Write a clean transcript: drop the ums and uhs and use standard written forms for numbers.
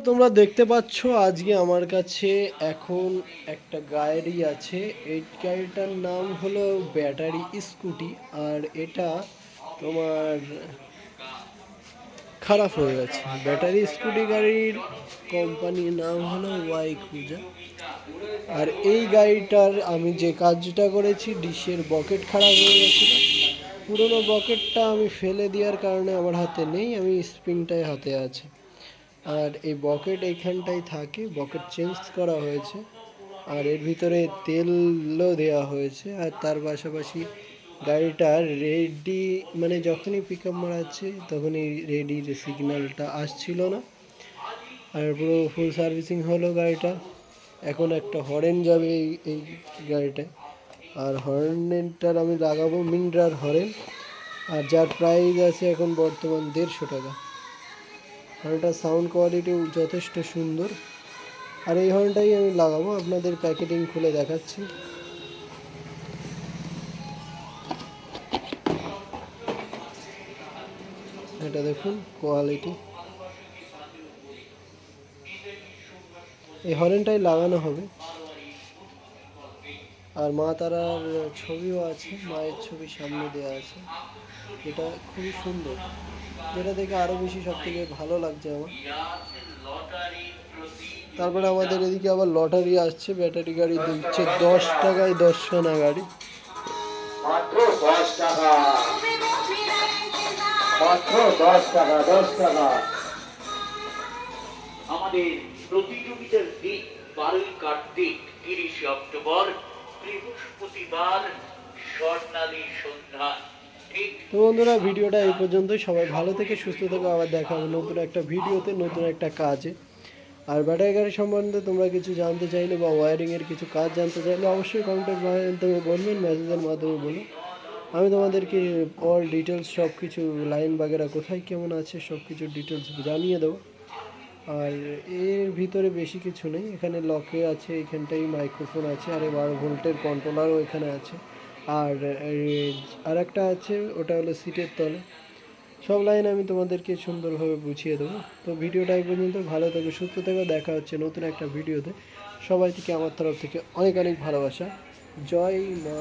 তোমরা দেখতে পাচ্ছ আজকে আমার কাছে এখন একটা গাড়ি আছে। এই গাড়িটার নাম হলো ব্যাটারি স্কুটি। আর এটা তোমার খারাপ হয়ে গেছে। ব্যাটারি স্কুটি গাড়ির কোম্পানির নাম হলো ওয়াইকুজা। আর এই গাড়িটার আমি যে কাজটা করেছি, ডিশের বকেট খারাপ হয়ে গেছিলো। পুরোনো বকেটটা আমি ফেলে দেওয়ার কারণে আমার হাতে নেই, আমি স্প্রিংটাই হাতে আছে। আর এই বকেট এইখানটায় থাকে, বকেট চেঞ্জ করা হয়েছে। আর এর ভিতরে তেলও দেওয়া হয়েছে। আর তার পাশাপাশি গাড়িটার রেডি, মানে যখনই পিক আপ মারাচ্ছে তখনই রেডির সিগন্যালটা আসছিল না। আর পুরো ফুল সার্ভিসিং হলো গাড়িটা। এখন একটা হরেন যাবে এই গাড়িটায়। আর হরেনটার আমি লাগাবো মিন্ড্রার হরেন। আর যার প্রাইস আছে এখন বর্তমান 150 টাকা। হর্নটার সাউন্ড কোয়ালিটিও যথেষ্ট সুন্দর। আর এই হর্নটাই আমি লাগাবো, আপনাদের প্যাকেটিং খুলে দেখাচ্ছি। এটা দেখুন কোয়ালিটি। এই হর্নটাই লাগানো হবে। আর মা তারার ছবিও আছে, মায়ের ছবি সামনে দেওয়া আছে। এটা খুবই সুন্দর, যেটা দেখে আরও বেশি সব থেকে ভালো লাগছে আমার। তারপরে আমাদের এদিকে আবার লটারি আসছে, ব্যাটারি গাড়ি দিচ্ছে 10 টাকায় 10খানা গাড়ি। মাত্র 10 টাকা, মাত্র 10 টাকা, 10 টাকা। আমাদের প্রতিযোগিতার দিন 12 কার্তিক 30 অক্টোবর বৃহস্পতিবার স্বর্ণালী সন্ধ্যা। তো বন্ধুরা, ভিডিওটা এই পর্যন্তই। সবাই ভালো থেকে সুস্থ থেকে আবার দেখা হবে নতুন একটা ভিডিওতে, নতুন একটা কাজে। আর ব্যাটারি গাড়ি সম্বন্ধে তোমরা কিছু জানতে চাইলে বা ওয়ারিংয়ের কিছু কাজ জানতে চাইলে অবশ্যই কমেন্টের মাধ্যমে বলবেন, মেসেজের মাধ্যমে বলুন। আমি তোমাদেরকে অল ডিটেলস সব কিছু, লাইন বাগেরা কোথায় কেমন আছে সব কিছু ডিটেলস জানিয়ে দেবো। আর এর ভিতরে বেশি কিছু নেই, এখানে লকে আছে, এখানটাই মাইক্রোফোন আছে, আর 12 ভোল্টের কন্ট্রোলারও এখানে আছে। আর একটা আছে, ওটা হলো সিটের তলে। সব লাইন আমি তোমাদেরকে সুন্দরভাবে বুঝিয়ে দেবো। তো ভিডিওটা এই পর্যন্ত। ভালো থেকো, সুস্থ থেকো, দেখা হচ্ছে নতুন একটা ভিডিওতে। সবাই থেকে আমার তরফ থেকে অনেক অনেক ভালোবাসা। জয় মা।